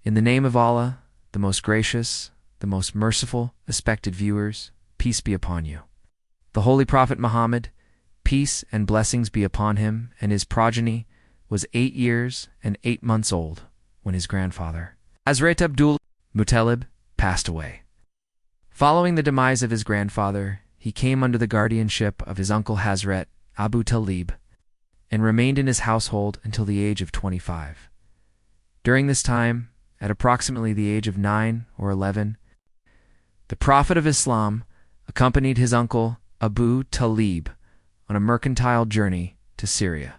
In the name of Allah, the most gracious, the most merciful, respected viewers, peace be upon you. The Holy Prophet Muhammad, peace and blessings be upon him, and his progeny, was 8 years and 8 months old when his grandfather, Hazrat Abdul Muttalib, passed away. Following the demise of his grandfather, he came under the guardianship of his uncle Hazrat Abu Talib and remained in his household until the age of 25. During this time, at approximately the age of 9 or 11, the Prophet of Islam accompanied his uncle Abu Talib on a mercantile journey to Syria.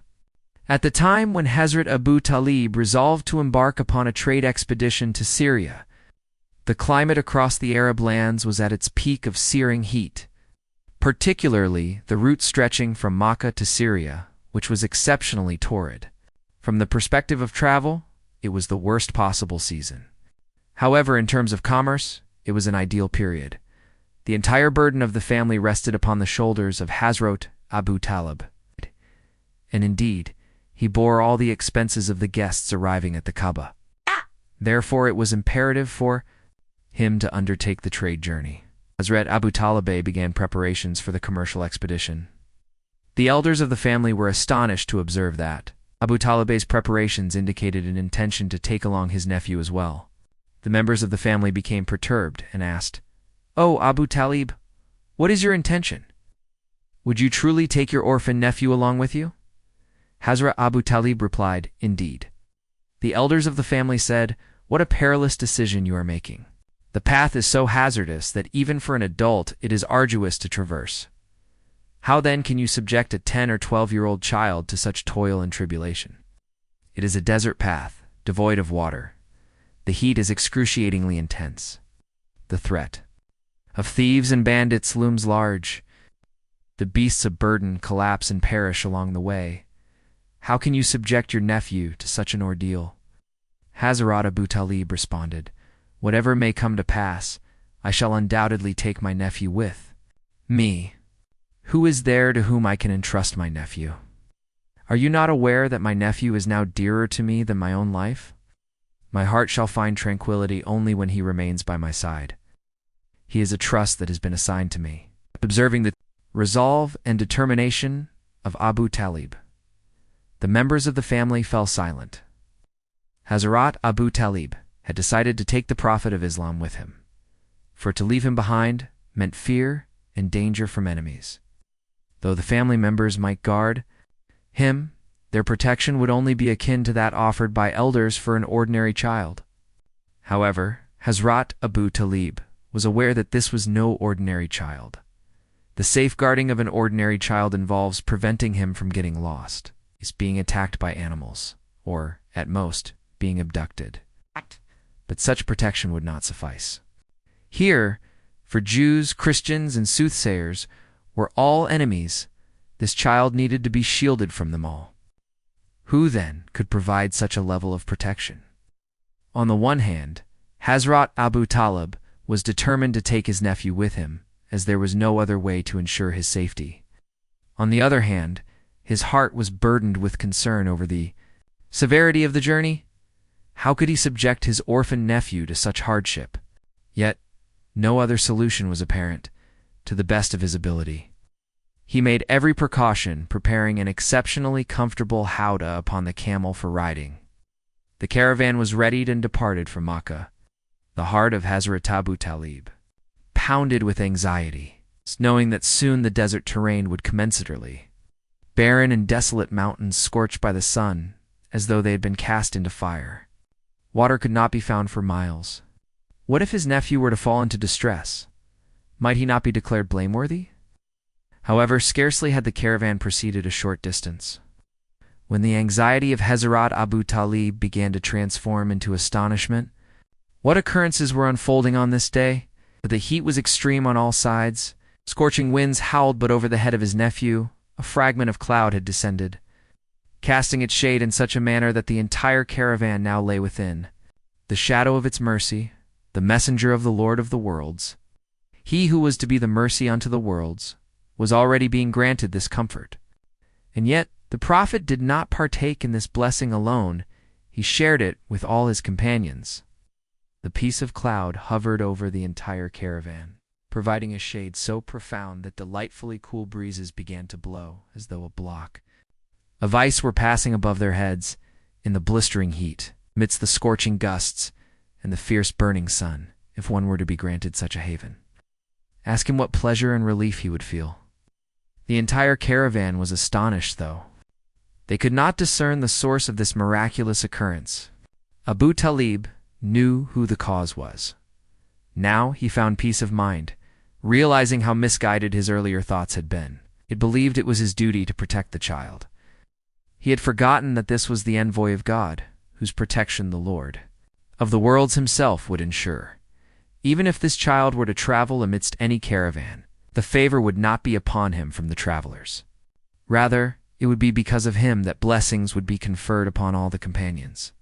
At the time when Hazrat Abu Talib resolved to embark upon a trade expedition to Syria, the climate across the Arab lands was at its peak of searing heat, particularly the route stretching from Makkah to Syria, which was exceptionally torrid. From the perspective of travel, it was the worst possible season. However, in terms of commerce, it was an ideal period. The entire burden of the family rested upon the shoulders of Hazrat Abu Talib, and indeed, he bore all the expenses of the guests arriving at the Kaaba. Therefore, it was imperative for him to undertake the trade journey. Hazrat Abu Talib began preparations for the commercial expedition. The elders of the family were astonished to observe that Abu Talib's preparations indicated an intention to take along his nephew as well. The members of the family became perturbed and asked, "Oh, Abu Talib, what is your intention? Would you truly take your orphan nephew along with you?" Hazrat Abu Talib replied, "Indeed." The elders of the family said, "What a perilous decision you are making. The path is so hazardous that even for an adult it is arduous to traverse. How then can you subject a 10 or 12-year-old child to such toil and tribulation? It is a desert path, devoid of water. The heat is excruciatingly intense. The threat of thieves and bandits looms large. The beasts of burden collapse and perish along the way. How can you subject your nephew to such an ordeal?" Hazrat Abu Talib responded, "Whatever may come to pass, I shall undoubtedly take my nephew with me. Who is there to whom I can entrust my nephew? Are you not aware that my nephew is now dearer to me than my own life? My heart shall find tranquility only when he remains by my side. He is a trust that has been assigned to me." Observing the resolve and determination of Abu Talib, the members of the family fell silent. Hazrat Abu Talib had decided to take the Prophet of Islam with him, for to leave him behind meant fear and danger from enemies. Though the family members might guard him, their protection would only be akin to that offered by elders for an ordinary child. However, Hazrat Abu Talib was aware that this was no ordinary child. The safeguarding of an ordinary child involves preventing him from getting lost, being attacked by animals, or, at most, being abducted. But such protection would not suffice. Here, for Jews, Christians, and soothsayers were all enemies, this child needed to be shielded from them all. Who, then, could provide such a level of protection? On the one hand, Hazrat Abu Talib was determined to take his nephew with him, as there was no other way to ensure his safety. On the other hand, his heart was burdened with concern over the severity of the journey. How could he subject his orphan nephew to such hardship? Yet, no other solution was apparent, to the best of his ability. He made every precaution, preparing an exceptionally comfortable howdah upon the camel for riding. The caravan was readied and departed from Makkah. The heart of Hazrat Abu Talib pounded with anxiety, knowing that soon the desert terrain would commence utterly. Barren and desolate mountains scorched by the sun, as though they had been cast into fire. Water could not be found for miles. What if his nephew were to fall into distress? Might he not be declared blameworthy? However, scarcely had the caravan proceeded a short distance, when the anxiety of Hazrat Abu Talib began to transform into astonishment. What occurrences were unfolding on this day? The heat was extreme on all sides. Scorching winds howled, but over the head of his nephew, a fragment of cloud had descended, casting its shade in such a manner that the entire caravan now lay within the shadow of its mercy, the messenger of the Lord of the worlds. He who was to be the mercy unto the worlds was already being granted this comfort. And yet the Prophet did not partake in this blessing alone, he shared it with all his companions. The piece of cloud hovered over the entire caravan, providing a shade so profound that delightfully cool breezes began to blow, as though a block of ice were passing above their heads in the blistering heat, amidst the scorching gusts and the fierce burning sun, if one were to be granted such a haven. Ask him what pleasure and relief he would feel. The entire caravan was astonished, though. They could not discern the source of this miraculous occurrence. Abu Talib knew who the cause was. Now he found peace of mind, realizing how misguided his earlier thoughts had been. It believed it was his duty to protect the child. He had forgotten that this was the envoy of God, whose protection the Lord of the worlds himself would ensure. Even if this child were to travel amidst any caravan, the favor would not be upon him from the travelers. Rather, it would be because of him that blessings would be conferred upon all the companions.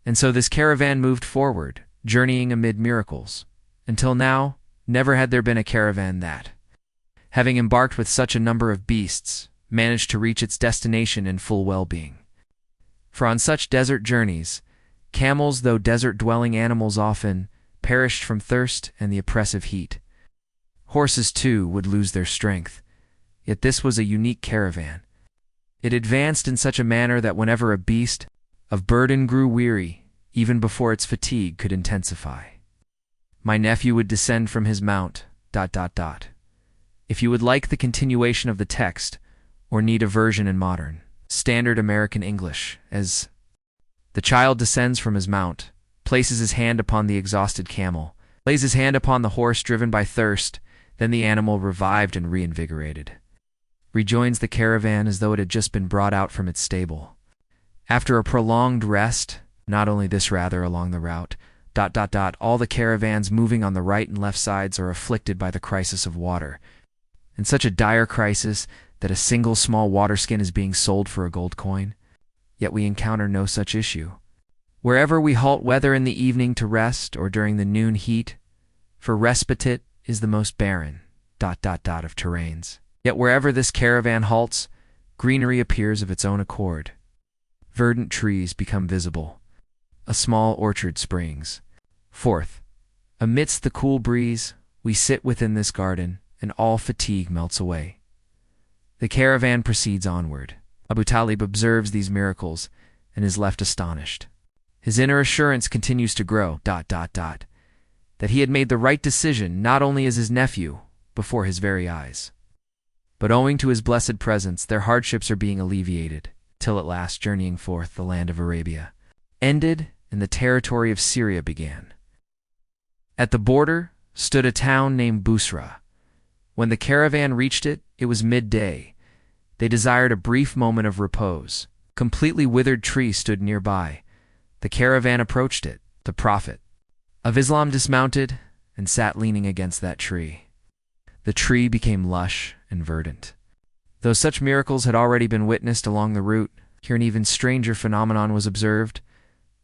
And so this caravan moved forward, journeying amid miracles. Until now, never had there been a caravan that, having embarked with such a number of beasts, managed to reach its destination in full well-being. For on such desert journeys, camels, though desert-dwelling animals, often perished from thirst and the oppressive heat. Horses, too, would lose their strength. Yet this was a unique caravan. It advanced in such a manner that whenever a beast of burden grew weary, even before its fatigue could intensify, my nephew would descend from his mount, ... If you would like the continuation of the text, or need a version in modern, standard American English, as the child descends from his mount, places his hand upon the exhausted camel, lays his hand upon the horse driven by thirst, then the animal, revived and reinvigorated, rejoins the caravan as though it had just been brought out from its stable. After a prolonged rest, not only this rather along the route, ... all the caravans moving on the right and left sides are afflicted by the crisis of water, in such a dire crisis that a single small water skin is being sold for a gold coin. Yet we encounter no such issue. Wherever we halt, whether in the evening to rest or during the noon heat, for respite is the most barren ... of terrains. Yet wherever this caravan halts, greenery appears of its own accord. Verdant trees become visible. A small orchard springs. Fourth, amidst the cool breeze, we sit within this garden, and all fatigue melts away. The caravan proceeds onward. Abu Talib observes these miracles and is left astonished. His inner assurance continues to grow ... that he had made the right decision not only as his nephew, before his very eyes, but owing to his blessed presence, their hardships are being alleviated, till at last, journeying forth, the land of Arabia ended and the territory of Syria began. At the border stood a town named Busra. When the caravan reached it, it was midday. They desired a brief moment of repose. Completely withered tree stood nearby. The caravan approached it. The Prophet of Islam dismounted and sat leaning against that tree. The tree became lush and verdant. Though such miracles had already been witnessed along the route, here an even stranger phenomenon was observed.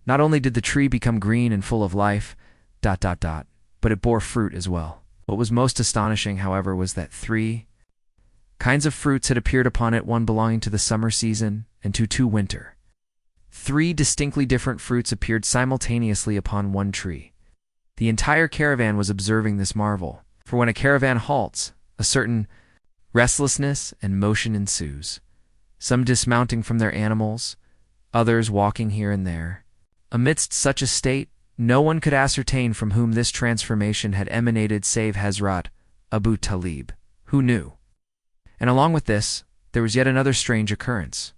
Not only did the tree become green and full of life ... but it bore fruit as well. What was most astonishing, however, was that 3 kinds of fruits had appeared upon it, one belonging to the summer season and to winter. 3 distinctly different fruits appeared simultaneously upon one tree. The entire caravan was observing this marvel, for when a caravan halts, a certain restlessness and motion ensues, some dismounting from their animals, others walking here and there. Amidst such a state, no one could ascertain from whom this transformation had emanated save Hazrat Abu Talib, who knew. And along with this, there was yet another strange occurrence.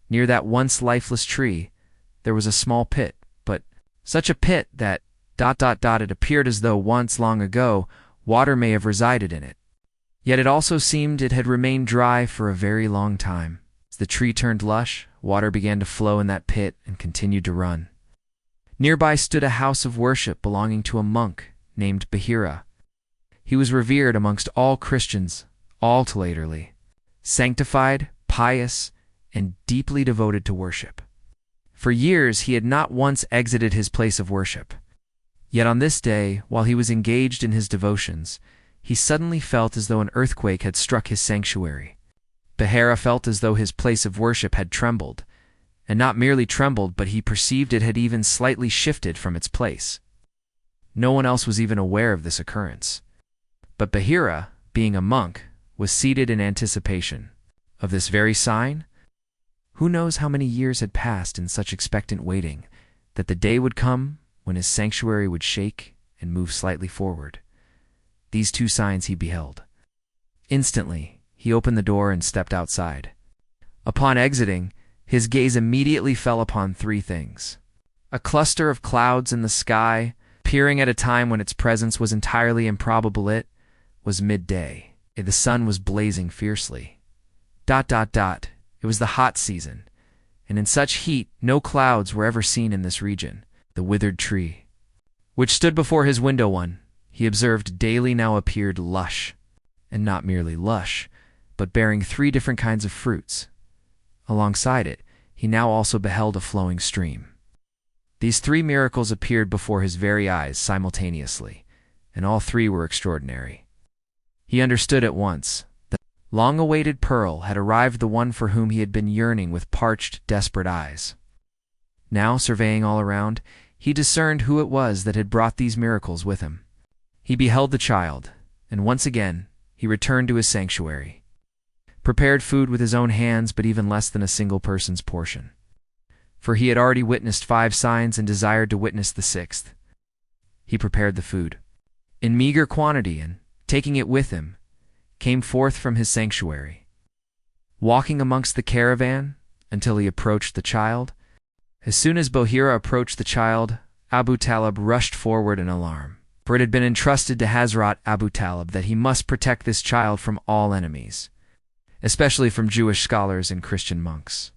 Near that once lifeless tree, there was a small pit, but such a pit that ... it appeared as though once long ago water may have resided in it. Yet it also seemed it had remained dry for a very long time. As the tree turned lush, water began to flow in that pit and continued to run. Nearby stood a house of worship belonging to a monk named Bahira. He was revered amongst all Christians, altogetherly, sanctified, pious, and deeply devoted to worship. For years he had not once exited his place of worship. Yet on this day, while he was engaged in his devotions, he suddenly felt as though an earthquake had struck his sanctuary. Bahira felt as though his place of worship had trembled, and not merely trembled, but he perceived it had even slightly shifted from its place. No one else was even aware of this occurrence. But Bahira, being a monk, was seated in anticipation of this very sign. Who knows how many years had passed in such expectant waiting that the day would come when his sanctuary would shake and move slightly forward. These two signs he beheld. Instantly, he opened the door and stepped outside. Upon exiting, his gaze immediately fell upon three things. A cluster of clouds in the sky, appearing at a time when its presence was entirely improbable. It was midday. The sun was blazing fiercely. It was the hot season, and in such heat no clouds were ever seen in this region. The withered tree, which stood before his window one, he observed daily now appeared lush, and not merely lush, but bearing 3 different kinds of fruits. Alongside it, he now also beheld a flowing stream. These 3 miracles appeared before his very eyes simultaneously, and all 3 were extraordinary. He understood at once. The long-awaited pearl had arrived, the one for whom he had been yearning with parched, desperate eyes. Now, surveying all around, he discerned who it was that had brought these miracles with him. He beheld the child, and once again he returned to his sanctuary. Prepared food with his own hands, but even less than a single person's portion. For he had already witnessed 5 signs and desired to witness the 6th. He prepared the food in meager quantity and, taking it with him, came forth from his sanctuary. Walking amongst the caravan until he approached the child. As soon as Bahira approached the child, Abu Talib rushed forward in alarm, for it had been entrusted to Hazrat Abu Talib that he must protect this child from all enemies, especially from Jewish scholars and Christian monks.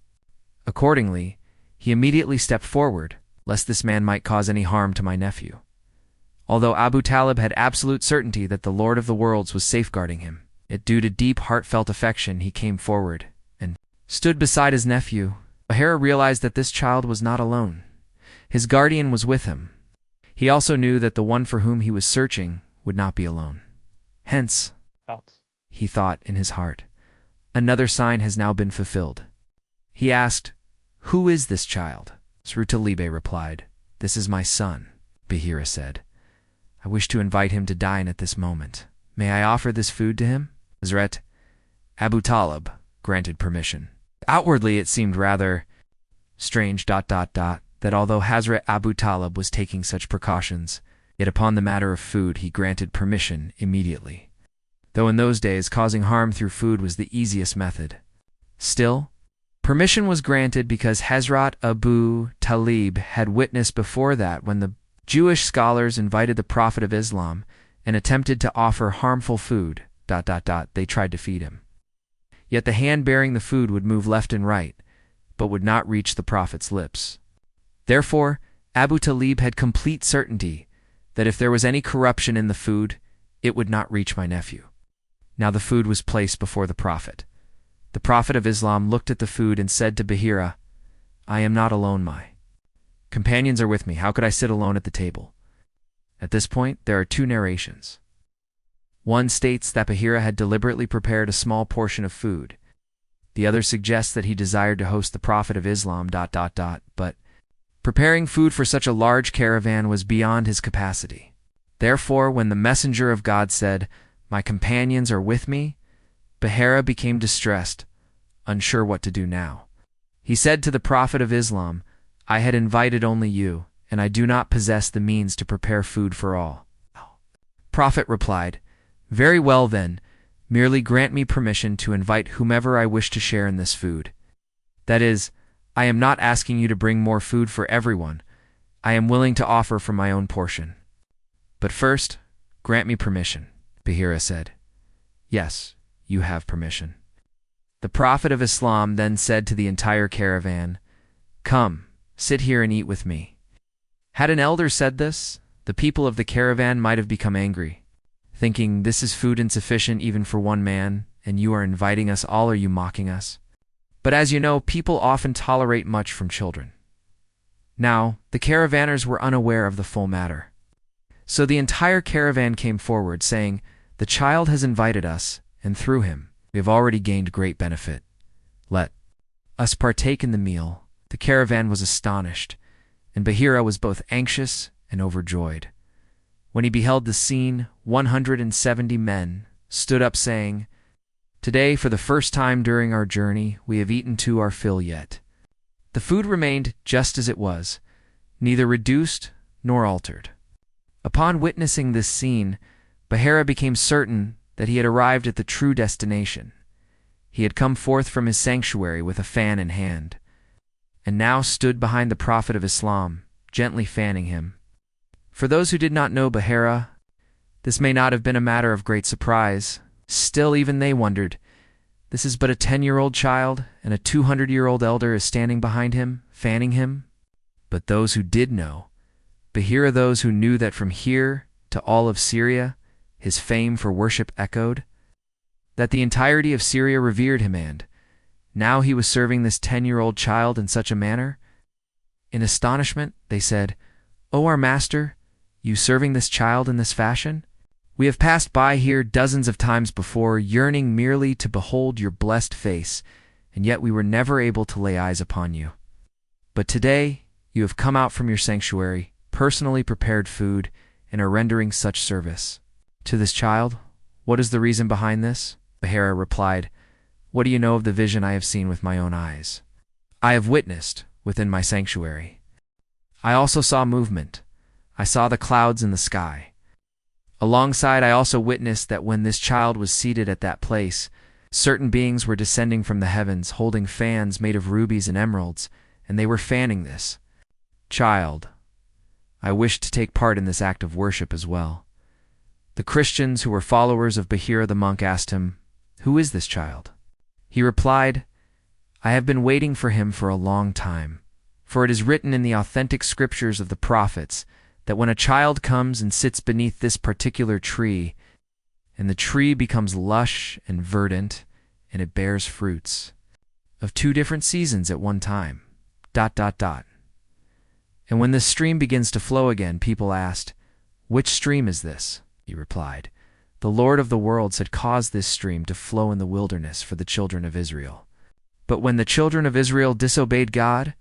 Accordingly, he immediately stepped forward, lest this man might cause any harm to my nephew. Although Abu Talib had absolute certainty that the Lord of the Worlds was safeguarding him, yet due to deep heartfelt affection he came forward and stood beside his nephew. Bahira realized that this child was not alone. His guardian was with him. He also knew that the one for whom he was searching would not be alone. Hence, he thought in his heart, another sign has now been fulfilled. He asked, "Who is this child?" Srutalibe replied, "This is my son." Bahira said, "I wish to invite him to dine at this moment. May I offer this food to him?" Hazrat Abu Talib granted permission. Outwardly it seemed rather strange that although Hazrat Abu Talib was taking such precautions, yet upon the matter of food he granted permission immediately. Though in those days causing harm through food was the easiest method. Still, permission was granted because Hazrat Abu Talib had witnessed before that when the Jewish scholars invited the Prophet of Islam and attempted to offer harmful food, they tried to feed him. Yet the hand bearing the food would move left and right, but would not reach the Prophet's lips. Therefore, Abu Talib had complete certainty that if there was any corruption in the food, it would not reach my nephew. Now the food was placed before the Prophet. The Prophet of Islam looked at the food and said to Bahira, "I am not alone, my companions are with me. How could I sit alone at the table?" At this point, there are 2 narrations. One states that Bahira had deliberately prepared a small portion of food. The other suggests that he desired to host the Prophet of Islam, but preparing food for such a large caravan was beyond his capacity. Therefore, when the messenger of God said, "My companions are with me," Bahira became distressed, unsure what to do now. He said to the Prophet of Islam, "I had invited only you, and I do not possess the means to prepare food for all." Prophet replied, "Very well then, merely grant me permission to invite whomever I wish to share in this food. That is, I am not asking you to bring more food for everyone. I am willing to offer from my own portion. But first, grant me permission." Bahira said, "Yes, you have permission." The Prophet of Islam then said to the entire caravan, "Come, sit here and eat with me." Had an elder said this, the people of the caravan might have become angry, thinking, "This is food insufficient even for one man, and you are inviting us all, are you mocking us?" But as you know, people often tolerate much from children. Now, the caravanners were unaware of the full matter. So the entire caravan came forward, saying, "The child has invited us, and through him, we have already gained great benefit. Let us partake in the meal." The caravan was astonished, and Bahira was both anxious and overjoyed. When he beheld the scene, 170 men stood up saying, "Today, for the first time during our journey, we have eaten to our fill yet." The food remained just as it was, neither reduced nor altered. Upon witnessing this scene, Bahira became certain that he had arrived at the true destination. He had come forth from his sanctuary with a fan in hand, and now stood behind the Prophet of Islam, gently fanning him. For those who did not know Bahira, this may not have been a matter of great surprise. Still, even they wondered, this is but a 10-year-old child, and a 200-year-old elder is standing behind him, fanning him. But those who did know, Bahira, those who knew that from here to all of Syria, his fame for worship echoed, that the entirety of Syria revered him, and now he was serving this 10-year-old child in such a manner. In astonishment, they said, "O our master, you serving this child in this fashion? We have passed by here dozens of times before, yearning merely to behold your blessed face, and yet we were never able to lay eyes upon you. But today you have come out from your sanctuary, personally prepared food, and are rendering such service to this child. What is the reason behind this?" Bahira replied, "What do you know of the vision I have seen with my own eyes? I have witnessed within my sanctuary. I also saw movement. I saw the clouds in the sky. Alongside, I also witnessed that when this child was seated at that place, certain beings were descending from the heavens, holding fans made of rubies and emeralds, and they were fanning this child. I wished to take part in this act of worship as well." The Christians who were followers of Bahira the monk asked him, "Who is this child?" He replied, "I have been waiting for him for a long time, for it is written in the authentic scriptures of the prophets that when a child comes and sits beneath this particular tree, and the tree becomes lush and verdant, and it bears fruits of 2 different seasons at one time, ... And when this stream begins to flow again, people asked, 'Which stream is this?' He replied, 'The Lord of the worlds had caused this stream to flow in the wilderness for the children of Israel. But when the children of Israel disobeyed God,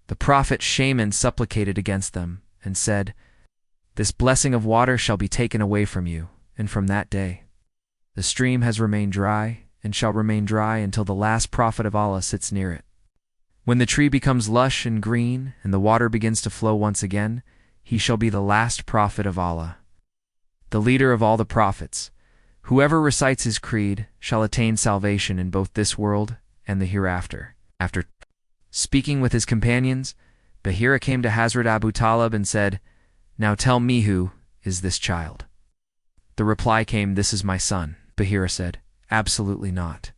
the prophet Shaman supplicated against them and said, "This blessing of water shall be taken away from you," and from that day the stream has remained dry and shall remain dry until the last prophet of Allah sits near it. When the tree becomes lush and green and the water begins to flow once again, he shall be the last prophet of Allah, the leader of all the prophets. Whoever recites his creed shall attain salvation in both this world and the hereafter." After speaking with his companions, Bahira came to Hazrat Abu Talib and said, "Now tell me, who is this child?" The reply came, "This is my son." Bahira said, "Absolutely not.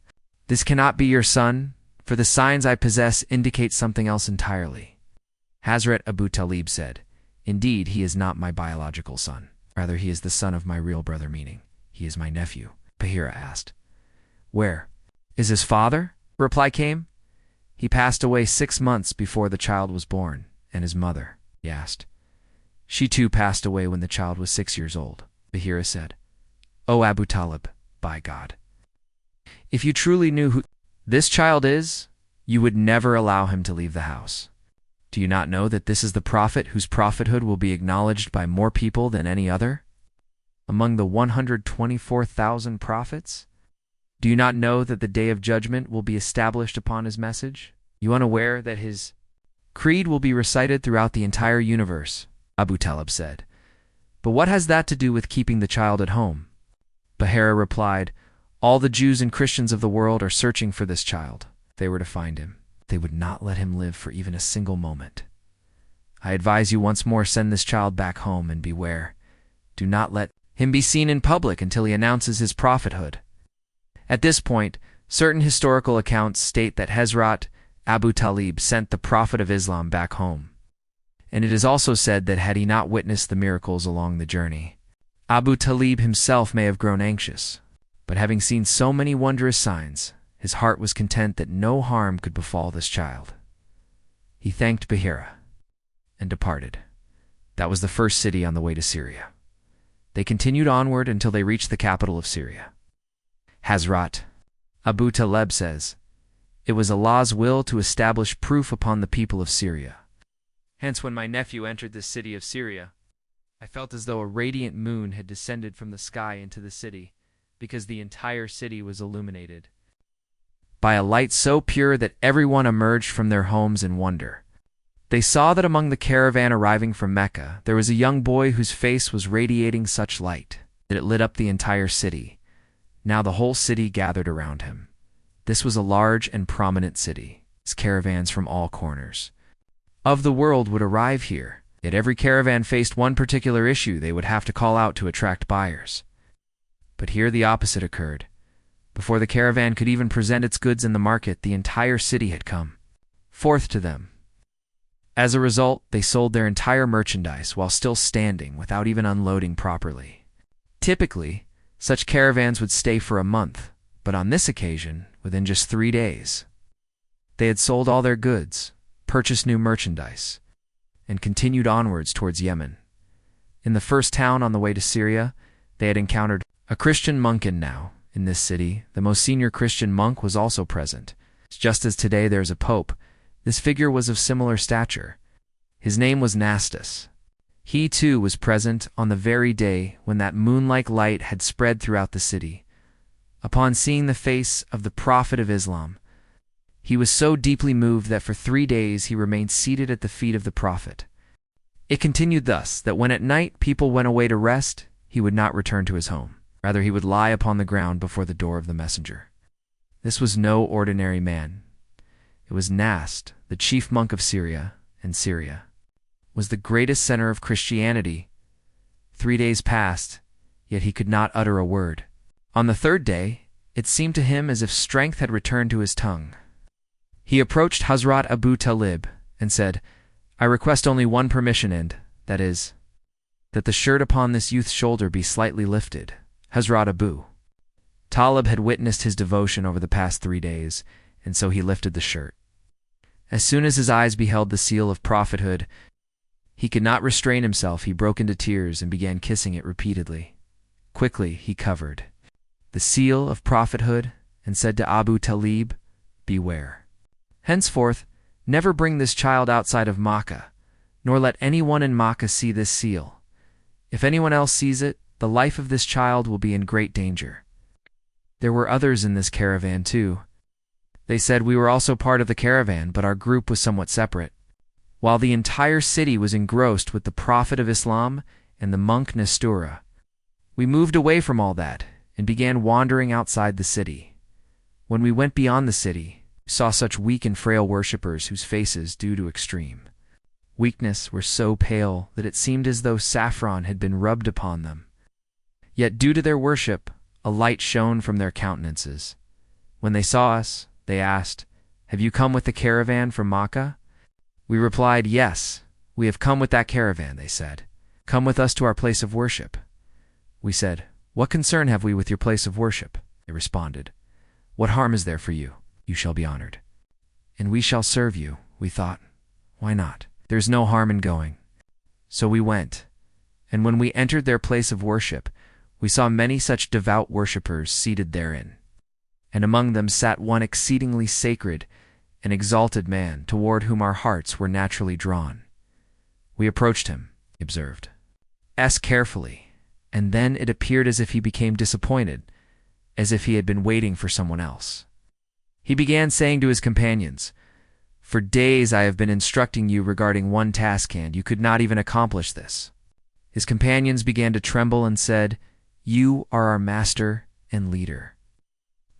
This cannot be your son, for the signs I possess indicate something else entirely." Hazrat Abu Talib said, "Indeed, he is not my biological son. Rather, he is the son of my real brother, meaning he is my nephew." Bahira asked, "Where is his father?" The reply came, "He passed away 6 months before the child was born." "And his mother?" he asked. "She too passed away when the child was 6 years old." Bahira said, "O Abu Talib, by God, if you truly knew who this child is, you would never allow him to leave the house. Do you not know that this is the prophet whose prophethood will be acknowledged by more people than any other among the 124,000 prophets? Do you not know that the day of judgment will be established upon his message? You unaware that his creed will be recited throughout the entire universe?" Abu Talib said, "But what has that to do with keeping the child at home?" Bahira replied, "All the Jews and Christians of the world are searching for this child. If they were to find him, they would not let him live for even a single moment. I advise you once more, send this child back home, and beware. Do not let him be seen in public until he announces his prophethood." At this point, certain historical accounts state that Hazrat Abu Talib sent the Prophet of Islam back home, and it is also said that had he not witnessed the miracles along the journey, Abu Talib himself may have grown anxious. But having seen so many wondrous signs, his heart was content that no harm could befall this child. He thanked Bahira and departed. That was the first city on the way to Syria. They continued onward until they reached the capital of Syria. Hazrat Abu Talib says, "It was Allah's will to establish proof upon the people of Syria. Hence, when my nephew entered this city of Syria, I felt as though a radiant moon had descended from the sky into the city, because the entire city was illuminated by a light so pure that everyone emerged from their homes in wonder. They saw that among the caravan arriving from Mecca, there was a young boy whose face was radiating such light that it lit up the entire city. Now the whole city gathered around him. This was a large and prominent city. Caravans from all corners of the world would arrive here, yet every caravan faced one particular issue they would have to call out to attract buyers. But here the opposite occurred. Before the caravan could even present its goods in the market, the entire city had come forth to them. As a result, they sold their entire merchandise while still standing without even unloading properly. Typically, such caravans would stay for a month, but on this occasion, within just 3 days, they had sold all their goods, purchased new merchandise, and continued onwards towards Yemen. In the first town on the way to Syria, they had encountered a Christian monk, and now, in this city, the most senior Christian monk was also present. Just as today there is a pope, this figure was of similar stature. His name was Nastus. He too was present on the very day when that moon-like light had spread throughout the city. Upon seeing the face of the Prophet of Islam, he was so deeply moved that for 3 days he remained seated at the feet of the Prophet. It continued thus, that when at night people went away to rest, he would not return to his home. Rather, he would lie upon the ground before the door of the messenger. This was no ordinary man. It was Nast, the chief monk of Syria, and Syria was the greatest center of Christianity. 3 days passed, yet he could not utter a word. On the 3rd day, it seemed to him as if strength had returned to his tongue. He approached Hazrat Abu Talib and said, "I request only one permission, and, that is, that the shirt upon this youth's shoulder be slightly lifted." Hazrat Abu Talib had witnessed his devotion over the past 3 days, and so he lifted the shirt. As soon as his eyes beheld the seal of prophethood, he could not restrain himself. He broke into tears and began kissing it repeatedly. Quickly he covered the seal of prophethood and said to Abu Talib, "Beware. Henceforth, never bring this child outside of Makkah, nor let anyone in Makkah see this seal. If anyone else sees it, the life of this child will be in great danger." There were others in this caravan too. They said we were also part of the caravan, but our group was somewhat separate. While the entire city was engrossed with the Prophet of Islam and the monk Nastura, we moved away from all that and began wandering outside the city. When we went beyond the city, we saw such weak and frail worshippers whose faces, due to extreme weakness, were so pale that it seemed as though saffron had been rubbed upon them. Yet due to their worship, a light shone from their countenances. When they saw us, they asked, "Have you come with the caravan from Makkah?" We replied, "Yes, we have come with that caravan," they said. "Come with us to our place of worship." We said, "What concern have we with your place of worship?" They responded, "What harm is there for you? You shall be honored. And we shall serve you." We thought, why not? There's no harm in going. So we went, and when we entered their place of worship, we saw many such devout worshippers seated therein. And among them sat one exceedingly sacred and exalted man, toward whom our hearts were naturally drawn. We approached him, he observed us carefully, and then it appeared as if he became disappointed, as if he had been waiting for someone else. He began saying to his companions, "For days I have been instructing you regarding one task, and you could not even accomplish this." His companions began to tremble and said, "You are our master and leader."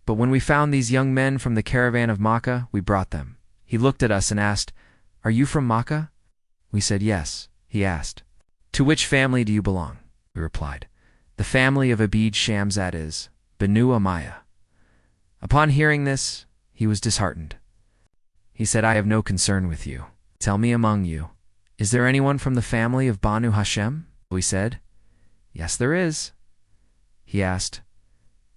But when we found these young men from the caravan of Makkah, we brought them. He looked at us and asked, "Are you from Makkah?" We said, "Yes." He asked, "To which family do you belong?" We replied, "The family of Abid Shams, that is, Banu Umayyah." Upon hearing this, he was disheartened. He said, "I have no concern with you. Tell me, among you, is there anyone from the family of Banu Hashem?" We said, "Yes, there is." He asked,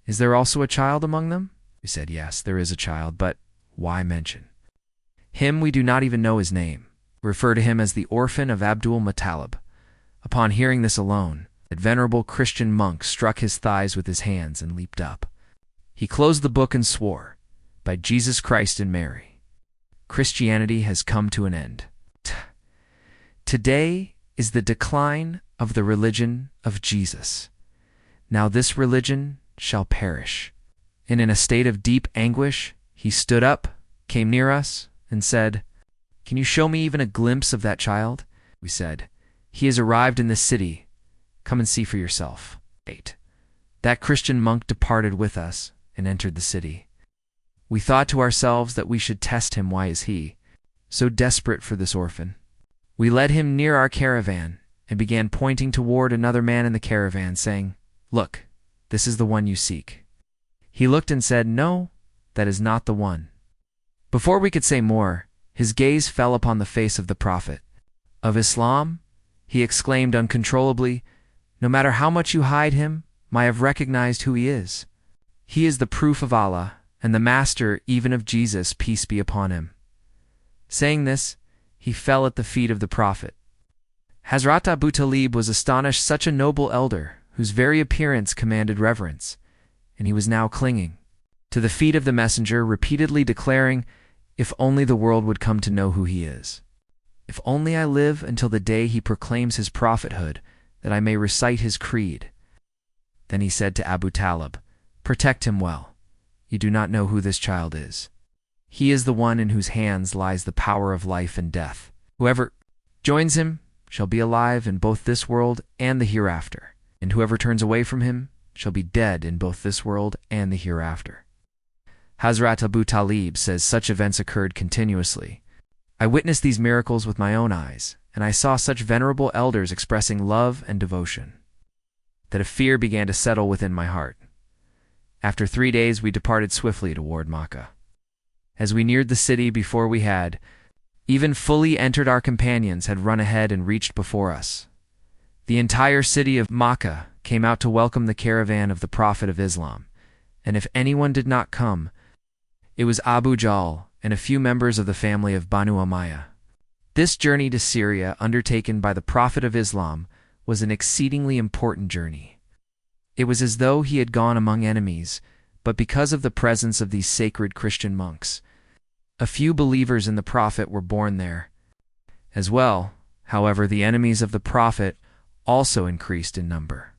"Is there also a child among them?" We said, "Yes, there is a child, but why mention him? We do not even know his name. We refer to him as the orphan of Abdul Muttalib." Upon hearing this alone, that venerable Christian monk struck his thighs with his hands and leaped up. He closed the book and swore, "By Jesus Christ and Mary, Christianity has come to an end. Today is the decline of the religion of Jesus. Now this religion shall perish. And in a state of deep anguish, he stood up, came near us, and said, Can you show me even a glimpse of that child? We said, He has arrived in this city. Come and see for yourself. 8. That Christian monk departed with us and entered the city. We thought to ourselves that we should test him. Why is he so desperate for this orphan? We led him near our caravan and began pointing toward another man in the caravan, saying, Look, this is the one you seek. He looked and said, No, that is not the one. Before we could say more, his gaze fell upon the face of the Prophet of Islam. He exclaimed uncontrollably, No matter how much you hide him, I have recognized who he is. He is the proof of Allah, and the master even of Jesus, peace be upon him. Saying this, he fell at the feet of the Prophet. Hazrat Abu Talib was astonished, such a noble elder, whose very appearance commanded reverence, and he was now clinging to the feet of the messenger, repeatedly declaring, If only the world would come to know who he is. If only I live until the day he proclaims his prophethood, that I may recite his creed. Then he said to Abu Talib, Protect him well. You do not know who this child is. He is the one in whose hands lies the power of life and death. Whoever joins him shall be alive in both this world and the hereafter, and whoever turns away from him shall be dead in both this world and the hereafter. Hazrat Abu Talib says such events occurred continuously. I witnessed these miracles with my own eyes, and I saw such venerable elders expressing love and devotion, that a fear began to settle within my heart. After 3 days we departed swiftly toward Makkah. As we neared the city, before we had even fully entered, our companions had run ahead and reached before us. The entire city of Makkah came out to welcome the caravan of the Prophet of Islam, and if anyone did not come, it was Abu Jahl and a few members of the family of Banu Umayyah. This journey to Syria, undertaken by the Prophet of Islam, was an exceedingly important journey. It was as though he had gone among enemies, but because of the presence of these sacred Christian monks, a few believers in the Prophet were born there. As well, however, the enemies of the Prophet also increased in number.